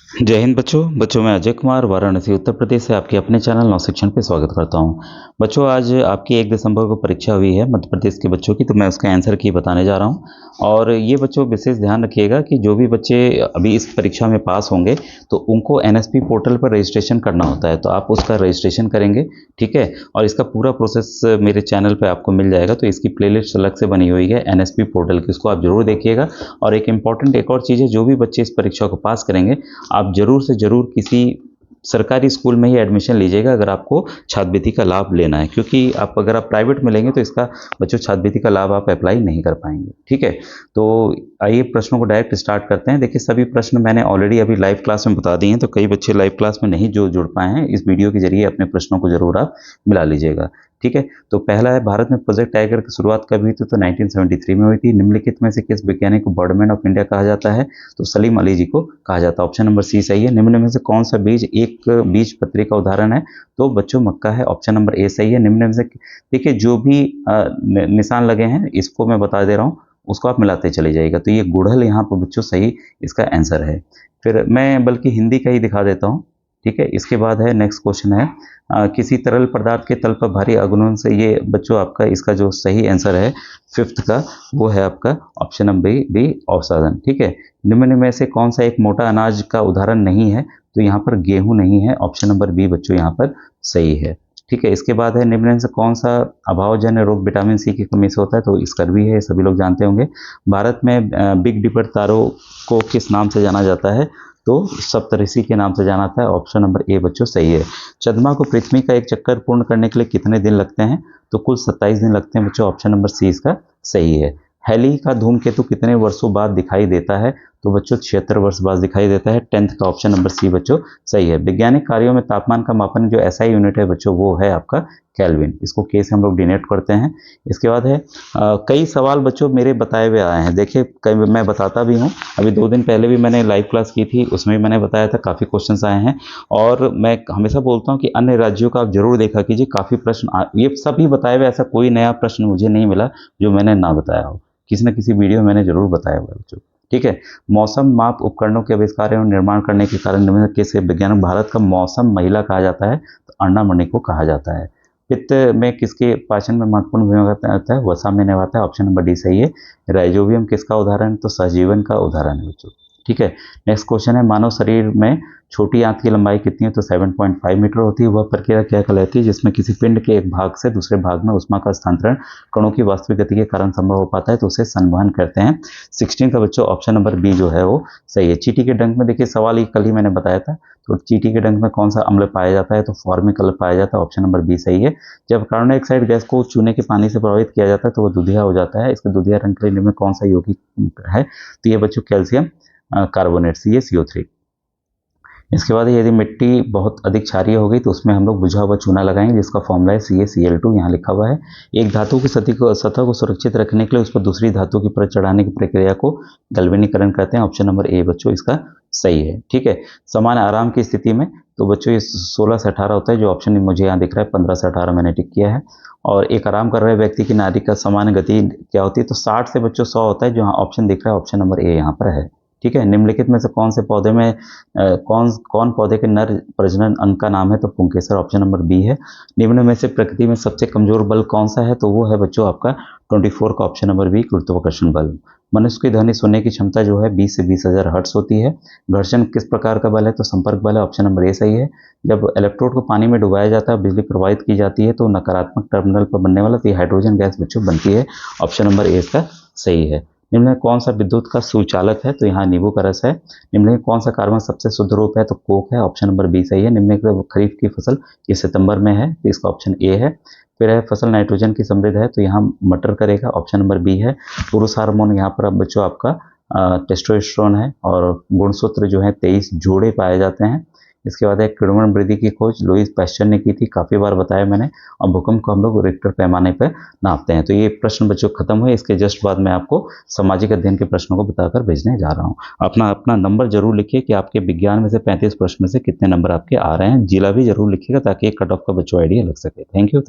जय हिंद बच्चों मैं अजय कुमार वाराणसी उत्तर प्रदेश से आपके अपने चैनल नवशिक्षण पे स्वागत करता हूं। बच्चों आज आपकी 1 दिसंबर को परीक्षा हुई है मध्य प्रदेश के बच्चों की, तो मैं उसका आंसर की बताने जा रहा हूं। और ये बच्चों विशेष ध्यान रखिएगा कि जो भी बच्चे अभी इस परीक्षा में पास होंगे तो उनको एनएसपी पोर्टल पर रजिस्ट्रेशन करना होता है, तो आप उसका रजिस्ट्रेशन करेंगे, ठीक है। और इसका पूरा प्रोसेस मेरे चैनल पर आपको मिल जाएगा, तो इसकी प्लेलिस्ट अलग से बनी हुई है एनएसपी पोर्टल की, उसको आप जरूर देखिएगा। और एक इम्पॉर्टेंट एक और चीज़ है, जो भी बच्चे इस परीक्षा को पास करेंगे आप ज़रूर से ज़रूर किसी सरकारी स्कूल में ही एडमिशन लीजिएगा अगर आपको छात्रवृत्ति का लाभ लेना है, क्योंकि अगर आप प्राइवेट में लेंगे तो इसका बच्चों छात्रवृत्ति का लाभ आप अप्लाई नहीं कर पाएंगे, ठीक है। तो आइए प्रश्नों को डायरेक्ट स्टार्ट करते हैं। देखिए सभी प्रश्न मैंने ऑलरेडी अभी लाइव क्लास में बता दिए हैं, तो कई बच्चे लाइव क्लास में नहीं जो जुड़ पाए हैं, इस वीडियो के जरिए अपने प्रश्नों को जरूर आप मिला लीजिएगा, ठीक है। तो पहला है, भारत में प्रोजेक्ट टाइगर की शुरुआत कब हुई थी? तो 1973 में हुई थी। निम्नलिखित में से किस वैज्ञानिक को बर्डमैन ऑफ इंडिया कहा जाता है? तो सलीम अली जी को कहा जाता है। ऑप्शन नंबर सी सही है। निम्न में से कौन सा बीज एक बीज पत्री का उदाहरण है? तो बच्चों मक्का है। ऑप्शन नंबर ए सही है। निम्न में से देखिए जो भी निशान लगे हैं इसको मैं बता दे रहा हूँ, उसको आप मिलाते चले जाइएगा। तो ये गुड़हल यहाँ पर बच्चों सही इसका आंसर है। फिर मैं बल्कि हिंदी का ही दिखा देता हूँ, ठीक है। इसके बाद है नेक्स्ट क्वेश्चन है, किसी तरल पदार्थ के तल पर भारी आघूर्ण से, ये बच्चों आपका इसका जो सही आंसर है फिफ्थ का, वो है आपका ऑप्शन नंबर बी औषधन, ठीक है। निम्न में से कौन सा एक मोटा अनाज का उदाहरण नहीं है? तो यहाँ पर गेहूं नहीं है। ऑप्शन नंबर बी बच्चों यहाँ पर सही है, ठीक है। इसके बाद है, निम्न में से कौन सा अभावजन्य रोग विटामिन सी की कमी से होता है? तो स्कर्वी है, सभी लोग जानते होंगे। भारत में बिग डिपर तारों को किस नाम से जाना जाता है? तो सप्तऋषि के नाम से जाना था। ऑप्शन नंबर ए बच्चों सही है। चंद्रमा को पृथ्वी का एक चक्कर पूर्ण करने के लिए कितने दिन लगते हैं? तो कुल 27 दिन लगते हैं बच्चों। ऑप्शन नंबर सी इसका सही है। हैली का धूमकेतु कितने वर्षों बाद दिखाई देता है? तो बच्चों 76 वर्ष बाद दिखाई देता है। 10th का ऑप्शन नंबर सी बच्चों सही है। वैज्ञानिक कार्यों में तापमान का मापन जो एसआई यूनिट है बच्चों, वो है आपका केल्विन। इसको के से हम लोग डिनोट करते हैं। इसके बाद है, कई सवाल बच्चों मेरे बताए हुए आए हैं। देखिए कई मैं बताता भी हूँ, अभी 2 दिन पहले भी मैंने लाइव क्लास की थी, उसमें भी मैंने बताया था, काफ़ी क्वेश्चंस आए हैं। और मैं हमेशा बोलता हूँ कि अन्य राज्यों का आप जरूर देखा कीजिए, काफ़ी प्रश्न ये सभी बताए हुए, ऐसा कोई नया प्रश्न मुझे नहीं मिला जो मैंने ना बताया हो, किसी न किसी वीडियो में मैंने जरूर बताया हुआ बच्चों, ठीक है। मौसम माप उपकरणों के आविष्कार एवं निर्माण करने के कारण निम्न किसे वैज्ञानिक भारत का मौसम महिला कहा जाता है? तो अन्ना मणि को कहा जाता है। पित्त में किसके पाचन में महत्वपूर्ण भूमिका होता है? वसा में निभाता है। ऑप्शन नंबर डी सही है। राइजोबियम किसका उदाहरण? तो सहजीवन का उदाहरण है बच्चों, ठीक है। नेक्स्ट क्वेश्चन है, मानव शरीर में छोटी आंत की लंबाई कितनी है? तो 7.5 मीटर होती है। वह प्रक्रिया क्या कहलाती है जिसमें किसी पिंड के एक भाग से दूसरे भाग में उष्मा का स्थानांतरण कणों की वास्तविक गति के कारण संभव हो पाता है? तो उसे संवहन कहते हैं। 16 का बच्चों ऑप्शन नंबर बी जो है वो सही है। चींटी के डंक में देखिए सवाल, ये कल ही मैंने बताया था। तो चींटी के डंक में कौन सा अम्ल पाया जाता है? तो फॉर्मिक अम्ल पाया जाता है। ऑप्शन नंबर बी सही है। जब कार्बन डाइऑक्साइड गैस को चूने के पानी से प्रभावित किया जाता है तो वह दूधिया हो जाता है। इसके दूधिया रंग के लिए में कौन सा यौगिक है? तो ये बच्चों कैल्शियम कार्बोनेट CaCO3। इसके बाद यदि मिट्टी बहुत अधिक क्षारीय हो गई तो उसमें हम लोग बुझा हुआ चूना लगाएंगे, जिसका फॉर्मूला है CaCl2, यहाँ लिखा हुआ है। एक धातु की सतह को सुरक्षित रखने के लिए उस पर दूसरी धातु की परत चढ़ाने की प्रक्रिया को गैल्वेनीकरण कहते हैं। ऑप्शन नंबर ए बच्चों इसका सही है, ठीक है। समान आराम की स्थिति में तो बच्चों ये 16 से 18 होता है, जो ऑप्शन मुझे यहाँ दिख रहा है 15 से 18 मैंने टिक किया है। और एक आराम कर रहे व्यक्ति की नाड़ी का सामान्य गति क्या होती है? तो 60 से बच्चों 100 होता है, जो ऑप्शन दिख रहा है ऑप्शन नंबर ए यहाँ पर है, ठीक है। निम्नलिखित में से कौन से पौधे में कौन पौधे के नर प्रजनन अंग का नाम है? तो पुंकेसर। ऑप्शन नंबर बी है। निम्न में से प्रकृति में सबसे कमजोर बल कौन सा है? तो वो है बच्चों आपका 24 का ऑप्शन नंबर बी, गुरुत्वाकर्षण बल। मनुष्य की ध्वनि सुनने की क्षमता जो है 20 से 20,000 हर्ट्ज होती है। घर्षण किस प्रकार का बल है? तो संपर्क बल है। ऑप्शन नंबर ए सही है। जब इलेक्ट्रोड को पानी में डुबाया जाता है, बिजली प्रवाहित की जाती है, तो नकारात्मक टर्मिनल पर बनने वाला तो हाइड्रोजन गैस बच्चों बनती है। ऑप्शन नंबर ए इसका सही है। निम्न में कौन सा विद्युत का सुचालक है? तो यहाँ नींबू का रस है। निम्न में कौन सा कार्बन सबसे शुद्ध रूप है? तो कोक है। ऑप्शन नंबर बी सही है। निम्न में खरीफ की फसल ये सितंबर में है, तो इसका ऑप्शन ए है। फिर है, फसल नाइट्रोजन की समृद्ध है, तो यहाँ मटर करेगा। ऑप्शन नंबर बी है। पुरुष हार्मोन यहाँ पर अब बच्चों आपका टेस्टोस्टेरोन है, और गुणसूत्र जो है 23 जोड़े पाए जाते हैं। इसके बाद एक किण्वन वृद्धि की खोज लुईस पैस्चर ने की थी, काफ़ी बार बताया मैंने। और भूकंप को हम लोग रिक्टर पैमाने पर नापते हैं। तो ये प्रश्न बच्चों खत्म हुए। इसके जस्ट बाद मैं आपको सामाजिक अध्ययन के प्रश्नों को बताकर भेजने जा रहा हूँ। अपना अपना नंबर जरूर लिखिए कि आपके विज्ञान में से 35 प्रश्न में से कितने नंबर आपके आ रहे हैं। जिला भी जरूर लिखिएगा ताकि एक कट ऑफ का बच्चों आइडिया लग सके। Thank you.